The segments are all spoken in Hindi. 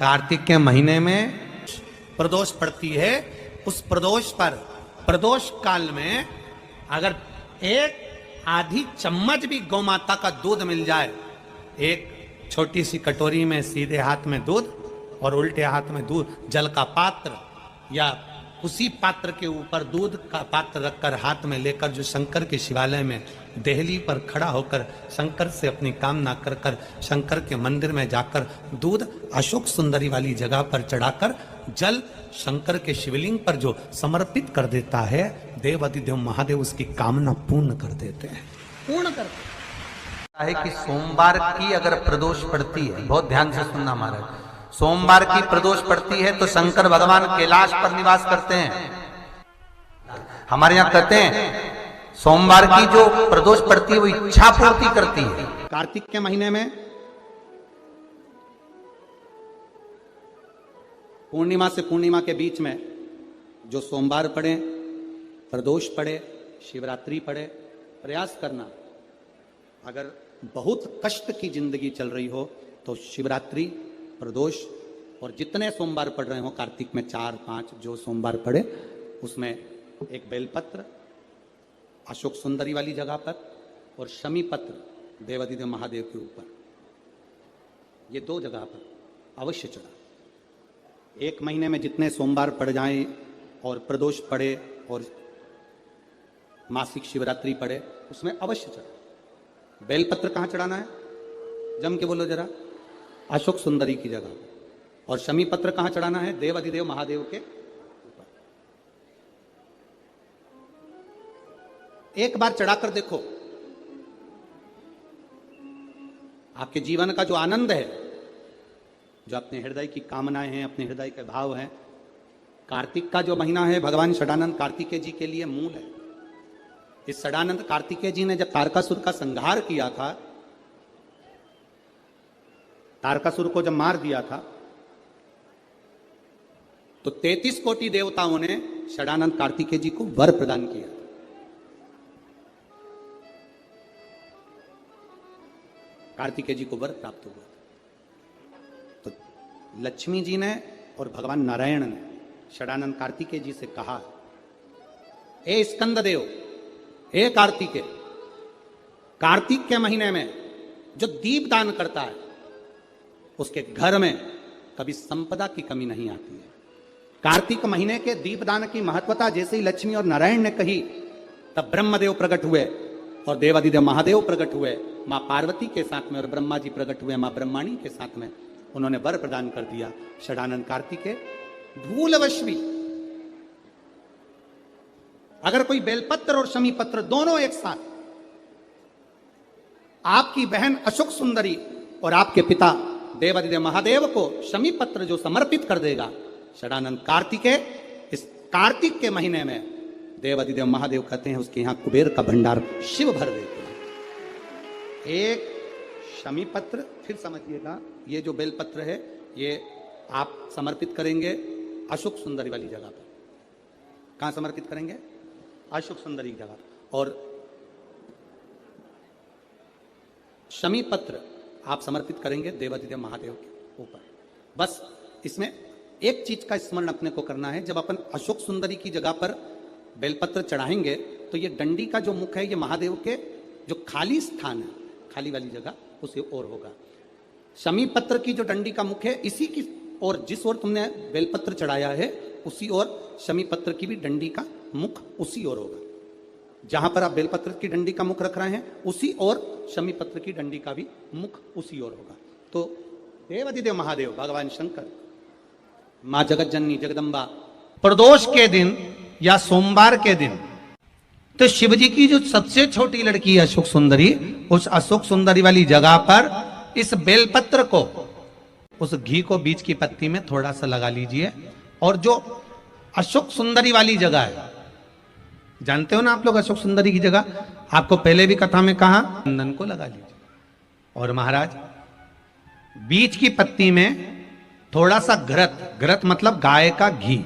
कार्तिक के महीने में प्रदोष पड़ती है। उस प्रदोष पर प्रदोष काल में अगर एक आधी चम्मच भी गौ माता का दूध मिल जाए, एक छोटी सी कटोरी में सीधे हाथ में दूध और उल्टे हाथ में दूध, जल का पात्र या उसी पात्र के ऊपर दूध का पात्र रखकर हाथ में लेकर जो शंकर के शिवालय में देहली पर खड़ा होकर शंकर से अपनी कामना कर कर शंकर के मंदिर में जाकर दूध अशोक सुंदरी वाली जगह पर चढ़ाकर जल शंकर के शिवलिंग पर जो समर्पित कर देता है, देवाधिदेव महादेव उसकी कामना पूर्ण कर देते हैं, पूर्ण करते हैं। कि सोमवार की अगर प्रदोष पड़ती है, बहुत ध्यान से सुनना महाराज, सोमवार की प्रदोष पड़ती है तो शंकर भगवान कैलाश पर निवास करते हैं। हमारे यहाँ कहते हैं सोमवार की जो प्रदोष पड़ती है वो इच्छा पूर्ति करती है। कार्तिक के महीने में पूर्णिमा से पूर्णिमा के बीच में जो सोमवार पड़े, प्रदोष पड़े, शिवरात्रि पड़े, प्रयास करना। अगर बहुत कष्ट की जिंदगी चल रही हो तो शिवरात्रि, प्रदोष और जितने सोमवार पड़ रहे हो कार्तिक में 4-5 जो सोमवार पड़े, उसमें एक बेलपत्र अशोक सुंदरी वाली जगह पर और शमी पत्र देवाधिदेव महादेव के ऊपर, ये 2 जगह पर अवश्य चढ़ा। एक महीने में जितने सोमवार पड़ जाएं और प्रदोष पड़े और मासिक शिवरात्रि पड़े, उसमें अवश्य चढ़ा। बेलपत्र कहाँ चढ़ाना है? जम के बोलो जरा। अशोक सुंदरी की जगह। और शमी पत्र कहां चढ़ाना है? देवाधिदेव महादेव के ऊपर। एक बार चढ़ाकर देखो, आपके जीवन का जो आनंद है, जो अपने हृदय की कामनाएं हैं, अपने हृदय के भाव हैं, कार्तिक का जो महीना है भगवान षडानंद कार्तिकेय जी के लिए मूल है। इस षडानंद कार्तिकेय जी ने जब तारकासुर का संहार किया था, तारकासुर को जब मार दिया था, तो 33 कोटि देवताओं ने षडानंद कार्तिकेय जी को वर प्रदान किया। कार्तिकेय जी को वर प्राप्त हुआ। तो लक्ष्मी जी ने और भगवान नारायण ने षडानंद कार्तिकेय जी से कहा, ए स्कंद देव, ए कार्तिकेय, कार्तिक के महीने में जो दीप दान करता है उसके घर में कभी संपदा की कमी नहीं आती है। कार्तिक महीने के दीपदान की महत्वता जैसे ही लक्ष्मी और नारायण ने कही, तब ब्रह्मदेव प्रकट हुए और देवाधिदेव महादेव प्रकट हुए मां पार्वती के साथ में, और ब्रह्मा जी प्रकट हुए मां ब्रह्माणी के साथ में। उन्होंने वर प्रदान कर दिया। षडानंद कार्तिकेय भूलवश भी अगर कोई बेलपत्र और शमी पत्र दोनों एक साथ, आपकी बहन अशोक सुंदरी और आपके पिता देवाधिदेव महादेव को शमी पत्र जो समर्पित कर देगा, षडानंद कार्तिकेय इस कार्तिक के महीने में देवाधिदेव महादेव कहते हैं उसके यहां कुबेर का भंडार शिव भर देते हैं। एक शमी पत्र, फिर समझिएगा, ये जो बेलपत्र है ये आप समर्पित करेंगे अशोक सुंदरी वाली जगह पर। कहां समर्पित करेंगे? अशोक सुंदरी की जगह। और शमी पत्र आप समर्पित करेंगे देवाधिदेव महादेव के ऊपर। बस इसमें एक चीज का स्मरण अपने को करना है, जब अपन अशोक सुंदरी की जगह पर बेलपत्र चढ़ाएंगे तो ये डंडी का जो मुख है ये महादेव के जो खाली स्थान है, खाली वाली जगह, उसे ओर होगा। शमी पत्र की जो डंडी का मुख है इसी की ओर, जिस ओर तुमने बेलपत्र चढ़ाया है उसी ओर शमी पत्र की भी डंडी का मुख उसी ओर होगा। जहां पर आप बेलपत्र की डंडी का मुख रख रहे हैं उसी ओर शमी पत्र की डंडी का भी मुख उसी ओर होगा। तो देवाधिदेव महादेव भगवान शंकर, मां जगत जननी जगदम्बा, प्रदोष के दिन या सोमवार के दिन तो शिव जी की जो सबसे छोटी लड़की है अशोक सुंदरी, उस अशोक सुंदरी वाली जगह पर इस बेलपत्र को, उस घी को बीच की पत्ती में थोड़ा सा लगा लीजिए। और जो अशोक सुंदरी वाली जगह है, जानते हो ना आप लोग अशोक सुंदरी की जगह, आपको पहले भी कथा में कहा, चंदन को लगा लीजिए। और महाराज बीच की पत्ती में थोड़ा सा घृत, घृत मतलब गाय का घी,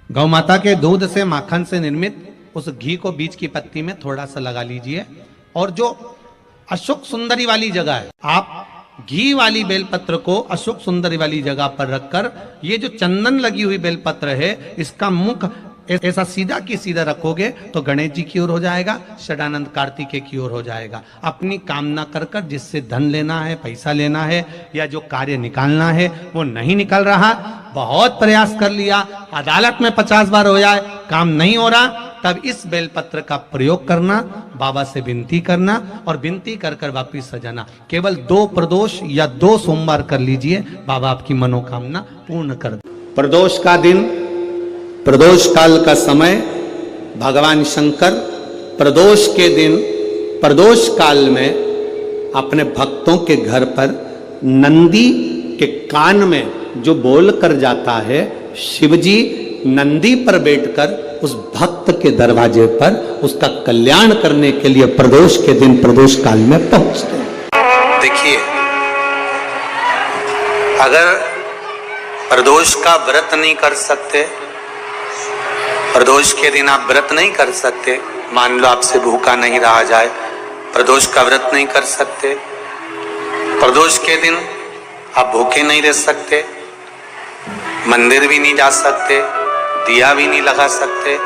गौ माता के दूध से, माखन से निर्मित उस घी को बीच की पत्ती में थोड़ा सा लगा लीजिए। और जो अशोक सुंदरी वाली जगह है, आप घी वाली बेलपत्र को अशोक सुंदरी वाली जगह पर रखकर ये जो चंदन लगी हुई बेलपत्र है इसका मुख ऐसा सीधा की सीधा रखोगे तो गणेश जी की ओर हो जाएगा, षडानंद कार्तिकेय की ओर हो जाएगा। अपनी कामना कर कर जिससे धन लेना है, पैसा लेना है या जो कार्य निकालना है वो नहीं निकल रहा, बहुत प्रयास कर लिया, अदालत में 50 बार हो जाए, काम नहीं हो रहा, तब इस बेलपत्र का प्रयोग करना, बाबा से विनती करना और विनती कर कर वापिस सजाना। केवल 2 प्रदोष या 2 सोमवार कर लीजिए, बाबा आपकी मनोकामना पूर्ण कर दे। प्रदोष का दिन, प्रदोष काल का समय, भगवान शंकर प्रदोष के दिन प्रदोष काल में अपने भक्तों के घर पर नंदी के कान में जो बोल कर जाता है, शिवजी नंदी पर बैठकर उस भक्त के दरवाजे पर उसका कल्याण करने के लिए प्रदोष के दिन प्रदोष काल में पहुंचते हैं। देखिए, अगर प्रदोष का व्रत नहीं कर सकते, प्रदोष के दिन आप व्रत नहीं कर सकते, मान लो आपसे भूखा नहीं रहा जाए, प्रदोष का व्रत नहीं कर सकते, प्रदोष के दिन आप भूखे नहीं रह सकते, मंदिर भी नहीं जा सकते, दिया भी नहीं लगा सकते,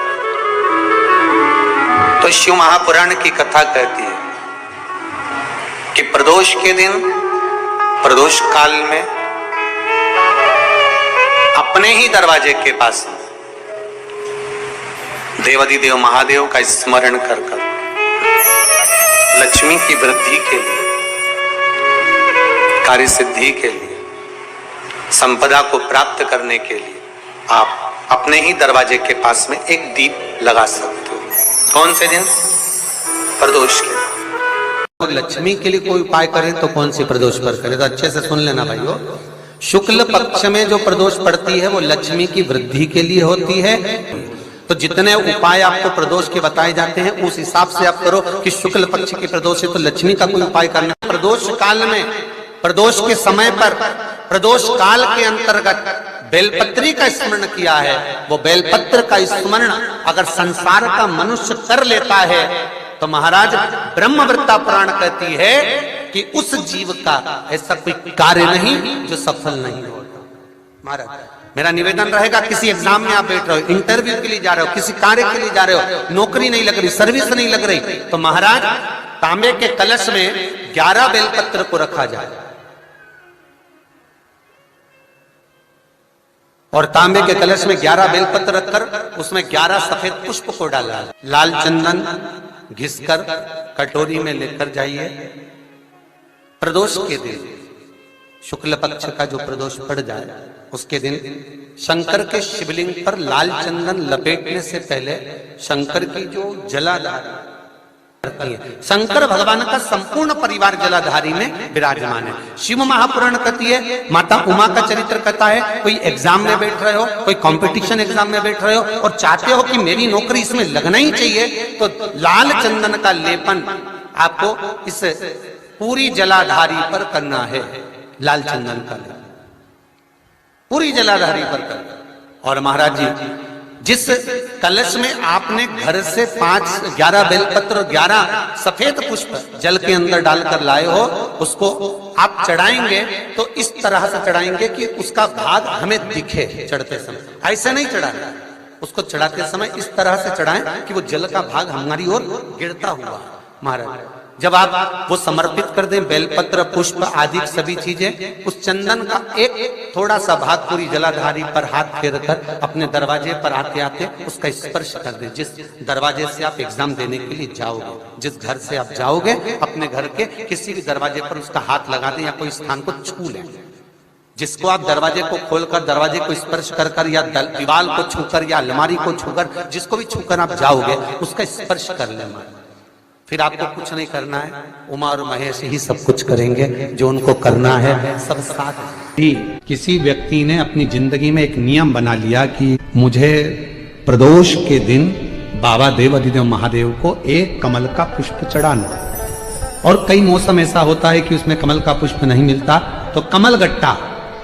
तो शिव महापुराण की कथा कहती है कि प्रदोष के दिन प्रदोष काल में अपने ही दरवाजे के पास देवाधिदेव महादेव का स्मरण कर कर लक्ष्मी की वृद्धि के लिए, कार्य सिद्धि के लिए, संपदा को प्राप्त करने के लिए आप अपने ही दरवाजे के पास में एक दीप लगा सकते हो। कौन से दिन? प्रदोष के दिन। लक्ष्मी के लिए कोई उपाय करें तो कौन सी प्रदोष पर करें? तो अच्छे से सुन लेना भाइयों, शुक्ल पक्ष में जो प्रदोष पड़ती है वो लक्ष्मी की वृद्धि के लिए होती है। तो जितने उपाय आपको प्रदोष के बताए जाते हैं उस हिसाब से आप करो कि शुक्ल पक्ष की प्रदोष है तो लक्ष्मी का कोई उपाय करना। प्रदोष काल में, प्रदोष के समय पर, प्रदोष काल के अंतर्गत बेलपत्री का स्मरण किया है। वो बेलपत्र का स्मरण अगर संसार का मनुष्य कर लेता है तो महाराज ब्रह्मवृत्ता पुराण कहती है कि उस जीव का ऐसा कोई कार्य नहीं जो सफल नहीं होता। महाराज मेरा निवेदन रहेगा, किसी एग्जाम में आप बैठ रहे हो, इंटरव्यू के लिए जा रहे हो, किसी कार्य के लिए जा रहे हो, नौकरी नहीं लग रही, सर्विस नहीं लग रही, तो महाराज तांबे के कलश में 11 बेलपत्र को रखा जाए और तांबे के कलश में 11 बेलपत्र रखकर उसमें 11 सफेद पुष्प को डाला, लाल चंदन घिसकर कटोरी में लेकर जाइए। प्रदोष के दिन, शुक्ल पक्ष का जो प्रदोष पड़ जाए उसके दिन शंकर के शिवलिंग पर लाल चंदन लपेटने से पहले शंकर की जो जलाधारी करती है, शंकर भगवान का संपूर्ण परिवार जलाधारी में विराजमान है। शिव महापुराण कहती है, माता उमा का चरित्र कहता है, कोई एग्जाम में बैठ रहे हो, कोई कंपटीशन एग्जाम में बैठ रहे हो और चाहते हो कि मेरी नौकरी इसमें लगना ही चाहिए, तो लाल चंदन का लेपन आपको इस पूरी जलाधारी पर करना है। लाल चंदन का लेपन पूरी जलाधारी पर कर। और महाराज जी, जिस कलश में आपने घर से 11 बेलपत्र और 11 सफेद पुष्प जल के अंदर डालकर लाए हो, उसको आप चढ़ाएंगे तो इस तरह से चढ़ाएंगे कि उसका भाग हमें दिखे चढ़ते समय। ऐसे नहीं चढ़ाना, उसको चढ़ाते समय इस तरह से चढ़ाएं कि वो जल का भाग हमारी ओर गिरता हुआ। महाराज जब आप वो समर्पित कर दें, बेलपत्र पुष्प आदि सभी चीजें, उस चंदन का एक थोड़ा सा भाग पूरी जलाधारी पर हाथ फेर कर अपने दरवाजे पर आते आते उसका स्पर्श कर दें। जिस दरवाजे से आप एग्जाम देने के लिए जाओगे, जिस घर से आप जाओगे, अपने घर के किसी भी दरवाजे पर उसका हाथ लगा दें या कोई स्थान को छू लें। जिसको आप दरवाजे को खोलकर, दरवाजे को स्पर्श कर कर या दीवार को छूकर या अलमारी को छूकर, जिसको भी छूकर आप जाओगे उसका स्पर्श कर लेना। फिर आपको कुछ नहीं करना है, उमा और महेश ही सब कुछ करेंगे, जो उनको करना है सब साथ ही। किसी व्यक्ति ने अपनी जिंदगी में एक नियम बना लिया कि मुझे प्रदोष के दिन बाबा देवाधिदेव महादेव को एक कमल का पुष्प चढ़ाना। और कई मौसम ऐसा होता है कि उसमें कमल का पुष्प नहीं मिलता, तो कमल गट्टा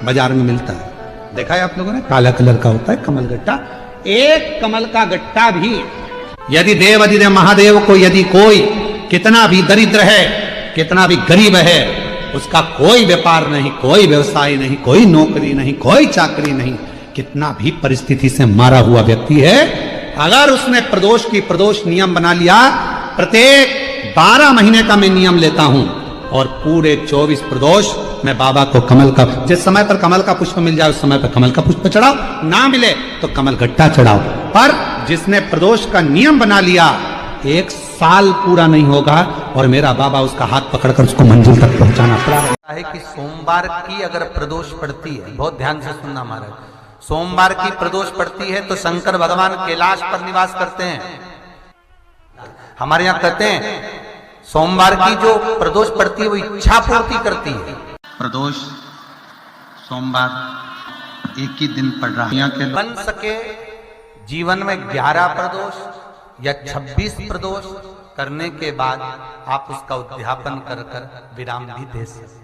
बाजार में मिलता है, देखा है आप लोगों ने, काला कलर का होता है कमल गट्टा। एक कमल का गट्टा भी यदि देवाधिदेव महादेव को, यदि कोई कितना भी दरिद्र है, कितना भी गरीब है, उसका कोई व्यापार नहीं, कोई व्यवसाय नहीं, कोई नौकरी नहीं, कोई चाकरी नहीं, कितना भी परिस्थिति से मारा हुआ व्यक्ति है, अगर उसने प्रदोष नियम बना लिया, प्रत्येक 12 महीने का मैं नियम लेता हूं और पूरे 24 प्रदोष मैं बाबा को कमल का, जिस समय पर कमल का पुष्प मिल जाए उस समय पर कमल का पुष्प चढ़ाओ, ना मिले तो कमल गट्टा चढ़ाओ। पर जिसने प्रदोष का नियम बना लिया, 1 साल पूरा नहीं होगा और मेरा बाबा उसका हाथ पकड़कर उसको मंजिल तक पहुंचाना पड़ा है। कि सोमवार की अगर प्रदोष पड़ती है, बहुत ध्यान से सुनना महाराज, सोमवार की प्रदोष पड़ती है तो शंकर भगवान कैलाश पर निवास करते हैं। हमारे यहाँ कहते हैं सोमवार की जो प्रदोष पड़ती है वो इच्छा पूर्ति करती है। प्रदोष सोमवार एक ही दिन पड़ रहा है, के बन सके जीवन में 11 प्रदोष या 26 प्रदोष करने के बाद आप उसका उद्यापन कर विराम भी दे सकते।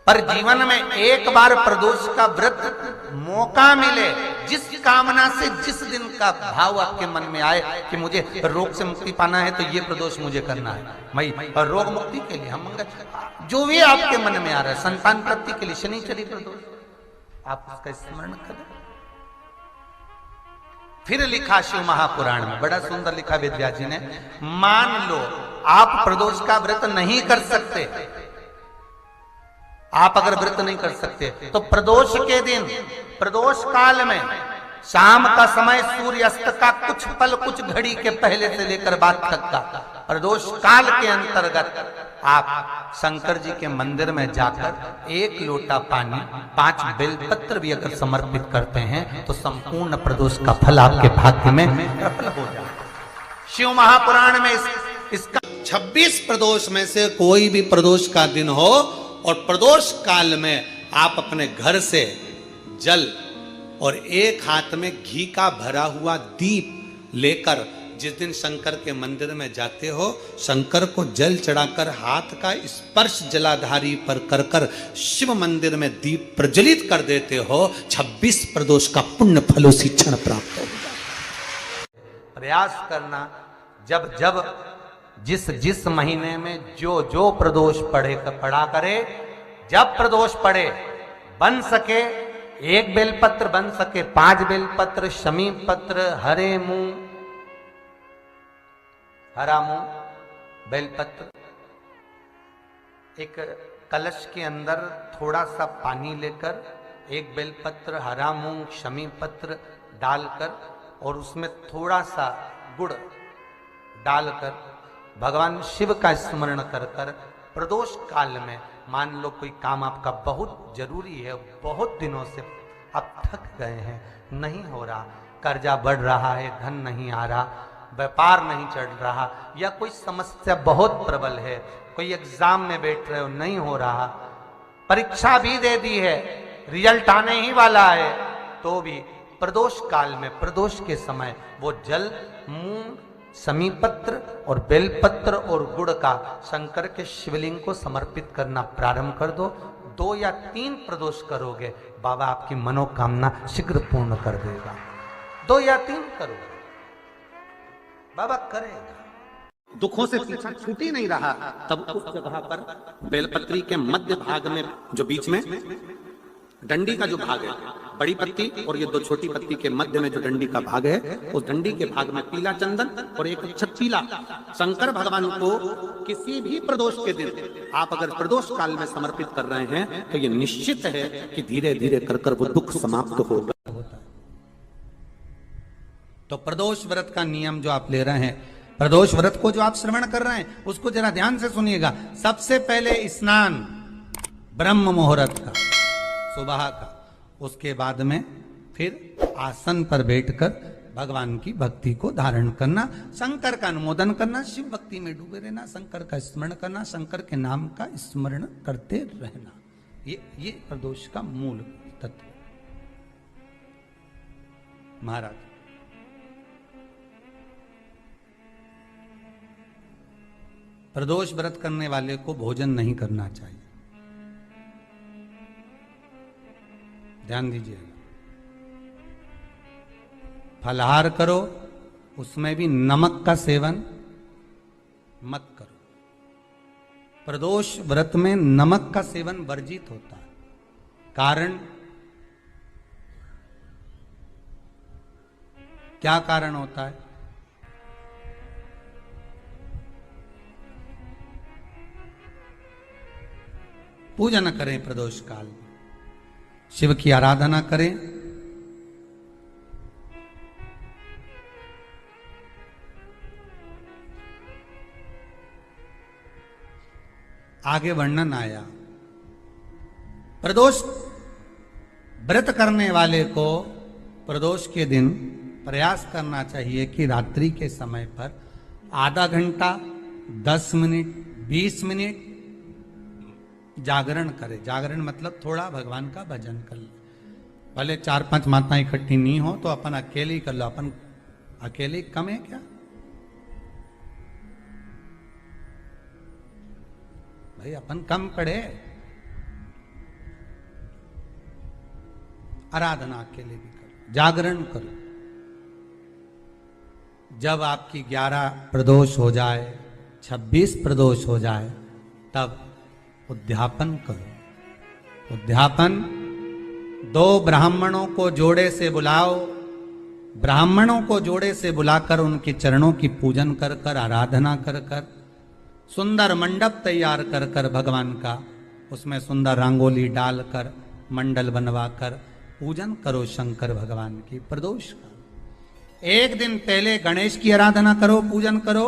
पर जीवन में एक बार प्रदोष का व्रत मौका मिले, जिस कामना से जिस दिन का भाव आपके मन में आए कि मुझे रोग से मुक्ति पाना है तो ये प्रदोष मुझे करना है, मैं रोग मुक्ति के लिए, हम मंगल जो भी आपके मन में आ रहा है, संतान प्राप्ति के लिए शनिचरी प्रदोष, आप उसका स्मरण करें। फिर लिखा शिव महापुराण में, बड़ा सुंदर लिखा वेदव्यास जी ने, मान लो आप प्रदोष का व्रत नहीं कर सकते, आप अगर व्रत नहीं कर सकते तो प्रदोष के दिन, प्रदोष काल में शाम का समय सूर्यास्त का कुछ पल, कुछ घड़ी के पहले से लेकर बाद तक का प्रदोष काल के अंतर्गत आप शंकर जी के मंदिर में जाकर 1 लोटा पानी, 5 बेलपत्र भी अगर समर्पित करते हैं तो संपूर्ण प्रदोष का फल आपके भाग्य में प्रबल हो जाए। शिव महापुराण में इसका 26 प्रदोष में से कोई भी प्रदोष का दिन हो और प्रदोष काल में आप अपने घर से जल और एक हाथ में घी का भरा हुआ दीप लेकर जिस दिन शंकर के मंदिर में जाते हो, शंकर को जल चढ़ाकर हाथ का स्पर्श जलाधारी पर कर शिव मंदिर में दीप प्रज्वलित कर देते हो, 26 प्रदोष का पुण्य फल उसी क्षण प्राप्त हो। प्रयास करना, जब जब जिस महीने में जो प्रदोष पड़ा करे, जब प्रदोष पड़े, बन सके 1 बेलपत्र, बन सके 5 बेलपत्र, शमी पत्र, हरे मुंह, हरा मुंह, बेलपत्र, एक कलश के अंदर थोड़ा सा पानी लेकर 1 बेलपत्र, हरा मूंग, शमी पत्र डालकर और उसमें थोड़ा सा गुड़ डालकर भगवान शिव का स्मरण कर प्रदोष काल में, मान लो कोई काम आपका बहुत जरूरी है, बहुत दिनों से आप थक गए हैं, नहीं हो रहा, कर्जा बढ़ रहा है, धन नहीं आ रहा, व्यापार नहीं चढ़ रहा, या कोई समस्या बहुत प्रबल है, कोई एग्जाम में बैठ रहे हो नहीं हो रहा, परीक्षा भी दे दी है, रिजल्ट आने ही वाला है, तो भी प्रदोष काल में, प्रदोष के समय वो जल, मूंग, समीपत्र और बेलपत्र और गुड़ का शंकर के शिवलिंग को समर्पित करना प्रारंभ कर दो। 2 या 3 प्रदोष करोगे, बाबा आपकी मनोकामना शीघ्र पूर्ण कर देगा। 2 या 3 करो, बाबा करेगा। दुखों से पीछा छूट ही नहीं रहा, तब उस जगह पर बेलपत्री के मध्य भाग में, जो बीच में डंडी का जो भाग है, बड़ी पत्ती और ये 2 छोटी पत्ती के मध्य में जो डंडी का भाग है, उस डंडी के भाग में पीला चंदन और एक अक्षत पीला शंकर भगवान को किसी भी प्रदोष के दिन आप अगर प्रदोष काल में समर्पित कर रहे हैं तो ये निश्चित है कि धीरे धीरे कर वो दुख समाप्त होगा। तो प्रदोष व्रत का नियम जो आप ले रहे हैं, प्रदोष व्रत को जो आप श्रवण कर रहे हैं, उसको जरा ध्यान से सुनिएगा। सबसे पहले स्नान ब्रह्म मुहूर्त का, सुबह का, उसके बाद में फिर आसन पर बैठकर भगवान की भक्ति को धारण करना, शंकर का अनुमोदन करना, शिव भक्ति में डूबे रहना, शंकर का स्मरण करना, शंकर के नाम का स्मरण करते रहना, ये प्रदोष का मूल तत्व। महाराज प्रदोष व्रत करने वाले को भोजन नहीं करना चाहिए, ध्यान दीजिए। फलाहार करो, उसमें भी नमक का सेवन मत करो। प्रदोष व्रत में नमक का सेवन वर्जित होता है। कारण क्या कारण होता है? पूजन करें प्रदोष काल में, शिव की आराधना करें, आगे वर्णन आया। प्रदोष व्रत करने वाले को प्रदोष के दिन प्रयास करना चाहिए कि रात्रि के समय पर आधा घंटा, 10 मिनट, 20 मिनट जागरण करे। जागरण मतलब थोड़ा भगवान का भजन कर ले। भले 4-5 माताएं इकट्ठी नहीं हो तो अपन अकेले ही कर लो। अपन अकेले कम है क्या भाई? अपन कम पड़े। आराधना अकेले भी करो, जागरण करो। जब आपकी 11 प्रदोष हो जाए, 26 प्रदोष हो जाए, तब उद्यापन करो। उद्यापन 2 ब्राह्मणों को जोड़े से बुलाओ। ब्राह्मणों को जोड़े से बुलाकर उनके चरणों की पूजन कर कर, आराधना कर कर, सुंदर मंडप तैयार कर कर भगवान का, उसमें सुंदर रंगोली डालकर, मंडल बनवाकर पूजन करो शंकर भगवान की प्रदोष का। एक दिन पहले गणेश की आराधना करो, पूजन करो,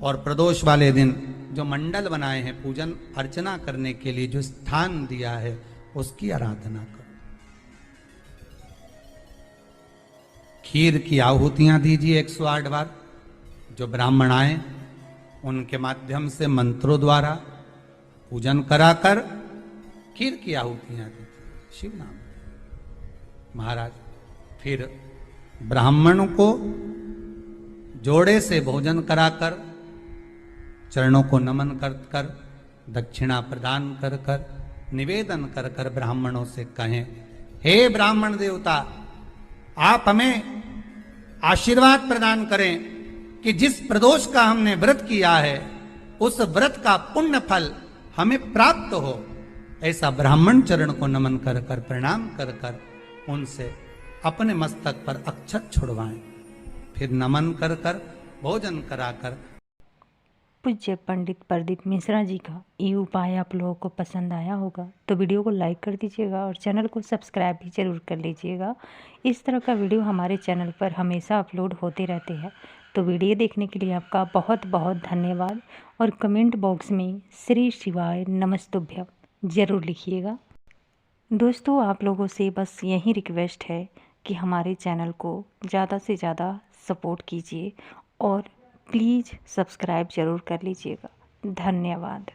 और प्रदोष वाले दिन जो मंडल बनाए हैं पूजन अर्चना करने के लिए, जो स्थान दिया है, उसकी आराधना करो। खीर की आहुतियां दीजिए 108 बार। जो ब्राह्मण आए उनके माध्यम से मंत्रों द्वारा पूजन कराकर खीर की आहुतियां दीजिए शिव नाम महाराज। फिर ब्राह्मणों को जोड़े से भोजन कराकर, चरणों को नमन कर कर, दक्षिणा प्रदान कर कर, निवेदन कर कर ब्राह्मणों से कहें, हे ब्राह्मण देवता, आप हमें आशीर्वाद प्रदान करें कि जिस प्रदोष का हमने व्रत किया है उस व्रत का पुण्य फल हमें प्राप्त हो। ऐसा ब्राह्मण चरण को नमन कर कर, प्रणाम कर कर उनसे अपने मस्तक पर अक्षत छुड़वाएं। फिर नमन कर कर, भोजन कराकर। पूज्य पंडित प्रदीप मिश्रा जी का ये उपाय आप लोगों को पसंद आया होगा तो वीडियो को लाइक कर दीजिएगा और चैनल को सब्सक्राइब भी ज़रूर कर लीजिएगा। इस तरह का वीडियो हमारे चैनल पर हमेशा अपलोड होते रहते हैं। तो वीडियो देखने के लिए आपका बहुत बहुत धन्यवाद। और कमेंट बॉक्स में श्री शिवाय नमस्तुभ्यम ज़रूर लिखिएगा। दोस्तों, आप लोगों से बस यही रिक्वेस्ट है कि हमारे चैनल को ज़्यादा से ज़्यादा सपोर्ट कीजिए और प्लीज़ सब्सक्राइब ज़रूर कर लीजिएगा। धन्यवाद।